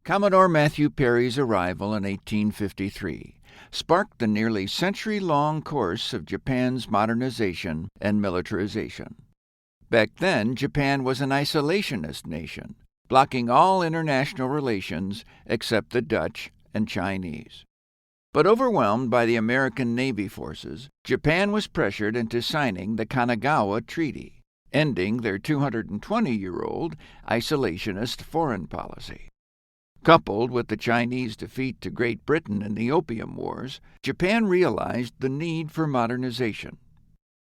Commodore Matthew Perry's arrival in 1853 sparked the nearly century-long course of Japan's modernization and militarization. Back then, Japan was an isolationist nation, blocking all international relations except the Dutch and Chinese. But overwhelmed by the American Navy forces, Japan was pressured into signing the Kanagawa Treaty, ending their 220-year-old isolationist foreign policy. Coupled with the Chinese defeat to Great Britain in the Opium Wars, Japan realized the need for modernization.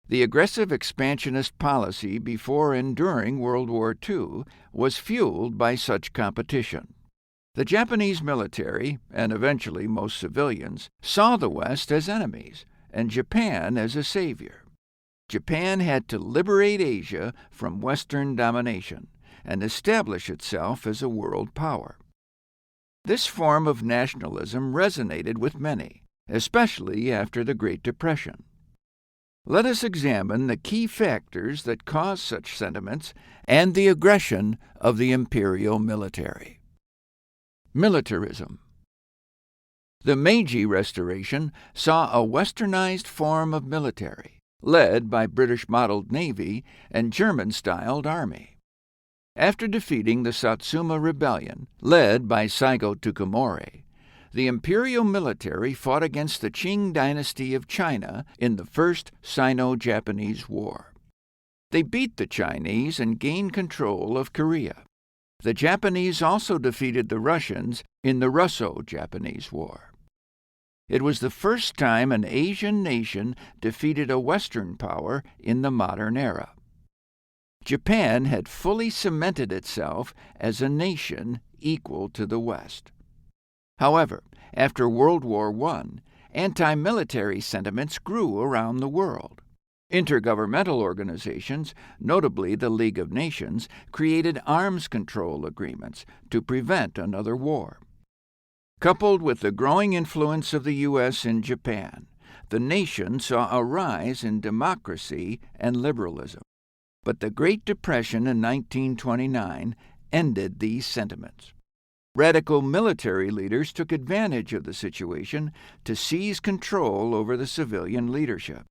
The aggressive expansionist policy before and during World War II was fueled by such competition. The Japanese military, and eventually most civilians, saw the West as enemies and Japan as a savior. Japan had to liberate Asia from Western domination and establish itself as a world power. This form of nationalism resonated with many, especially after the Great Depression. Let us examine the key factors that caused such sentiments and the aggression of the imperial military. Militarism. The Meiji Restoration saw a westernized form of military, led by British-modeled Navy and German-styled Army. After defeating the Satsuma Rebellion, led by Saigo Tokumori, the imperial military fought against the Qing dynasty of China in the First Sino-Japanese War. They beat the Chinese and gained control of Korea. The Japanese also defeated the Russians in the Russo-Japanese War. It was the first time an Asian nation defeated a Western power in the modern era. Japan had fully cemented itself as a nation equal to the West. However, after World War I, anti-military sentiments grew around the world. Intergovernmental organizations, notably the League of Nations, created arms control agreements to prevent another war. Coupled with the growing influence of the U.S. in Japan, the nation saw a rise in democracy and liberalism. But the Great Depression in 1929 ended these sentiments. Radical military leaders took advantage of the situation to seize control over the civilian leadership.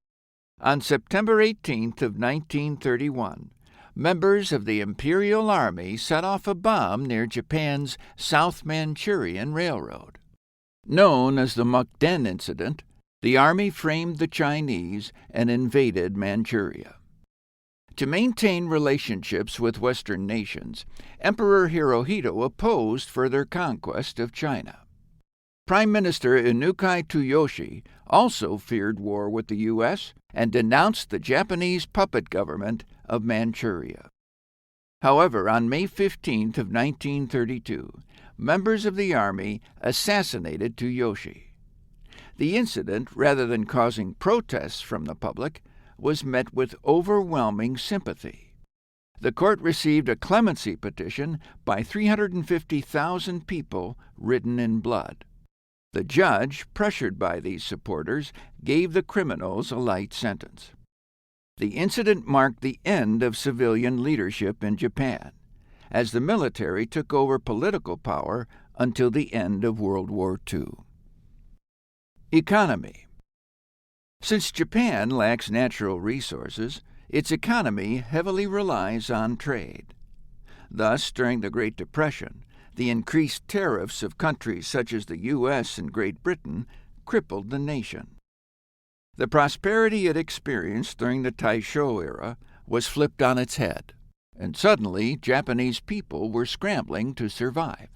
On September 18th of 1931, members of the Imperial Army set off a bomb near Japan's South Manchurian Railroad. Known as the Mukden Incident, the Army framed the Chinese and invaded Manchuria. To maintain relationships with Western nations, Emperor Hirohito opposed further conquest of China. Prime Minister Inukai Tsuyoshi also feared war with the U.S. and denounced the Japanese puppet government of Manchuria. However, on May 15th of 1932, members of the army assassinated Tsuyoshi. The incident, rather than causing protests from the public, was met with overwhelming sympathy. The court received a clemency petition by 350,000 people written in blood. The judge, pressured by these supporters, gave the criminals a light sentence. The incident marked the end of civilian leadership in Japan, as the military took over political power until the end of World War II. Economy. Since Japan lacks natural resources, its economy heavily relies on trade. Thus, during the Great Depression, the increased tariffs of countries such as the U.S. and Great Britain crippled the nation. The prosperity it experienced during the Taisho era was flipped on its head, and suddenly Japanese people were scrambling to survive.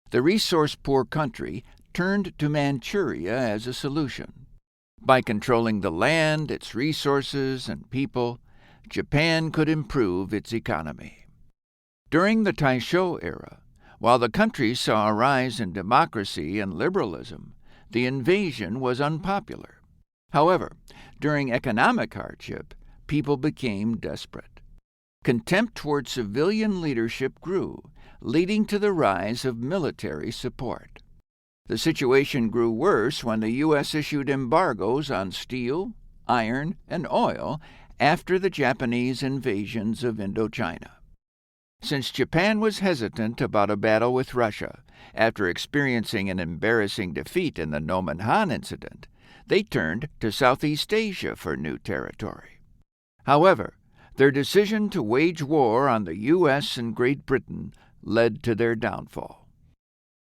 The resource-poor country turned to Manchuria as a solution. By controlling the land, its resources, and people, Japan could improve its economy. During the Taisho era, while the country saw a rise in democracy and liberalism, the invasion was unpopular. However, during economic hardship, people became desperate. Contempt toward civilian leadership grew, leading to the rise of military support. The situation grew worse when the U.S. issued embargoes on steel, iron, and oil after the Japanese invasions of Indochina. Since Japan was hesitant about a battle with Russia after experiencing an embarrassing defeat in the Nomonhan incident, they turned to Southeast Asia for new territory. However, their decision to wage war on the U.S. and Great Britain led to their downfall.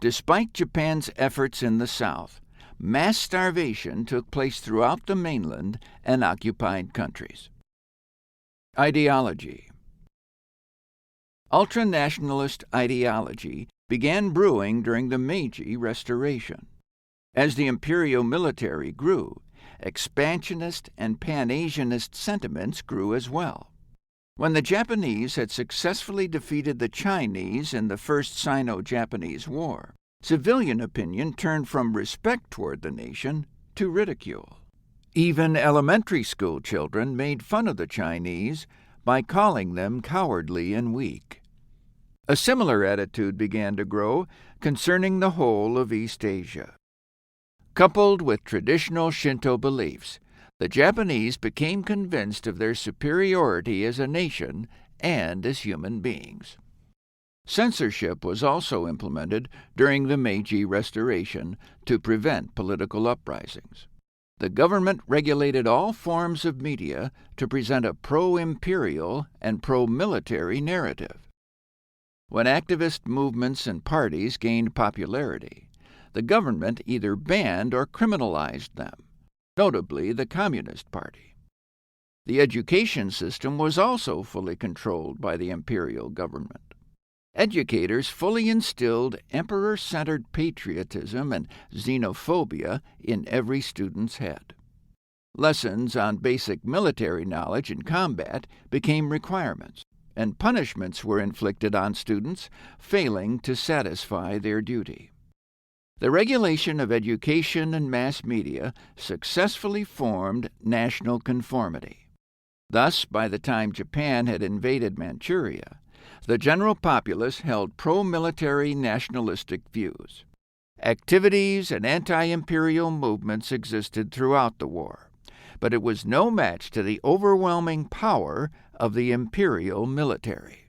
Despite Japan's efforts in the South, mass starvation took place throughout the mainland and occupied countries. Ideology. Ultranationalist ideology began brewing during the Meiji Restoration. As the imperial military grew, expansionist and pan-Asianist sentiments grew as well. When the Japanese had successfully defeated the Chinese in the First Sino-Japanese War, civilian opinion turned from respect toward the nation to ridicule. Even elementary school children made fun of the Chinese by calling them cowardly and weak. A similar attitude began to grow concerning the whole of East Asia. Coupled with traditional Shinto beliefs, the Japanese became convinced of their superiority as a nation and as human beings. Censorship was also implemented during the Meiji Restoration to prevent political uprisings. The government regulated all forms of media to present a pro-imperial and pro-military narrative. When activist movements and parties gained popularity, the government either banned or criminalized them, notably the Communist Party. The education system was also fully controlled by the imperial government. Educators fully instilled emperor-centered patriotism and xenophobia in every student's head. Lessons on basic military knowledge and combat became requirements, and punishments were inflicted on students failing to satisfy their duty. The regulation of education and mass media successfully formed national conformity. Thus, by the time Japan had invaded Manchuria, the general populace held pro-military nationalistic views. Activities and anti-imperial movements existed throughout the war, but it was no match to the overwhelming power of the imperial military.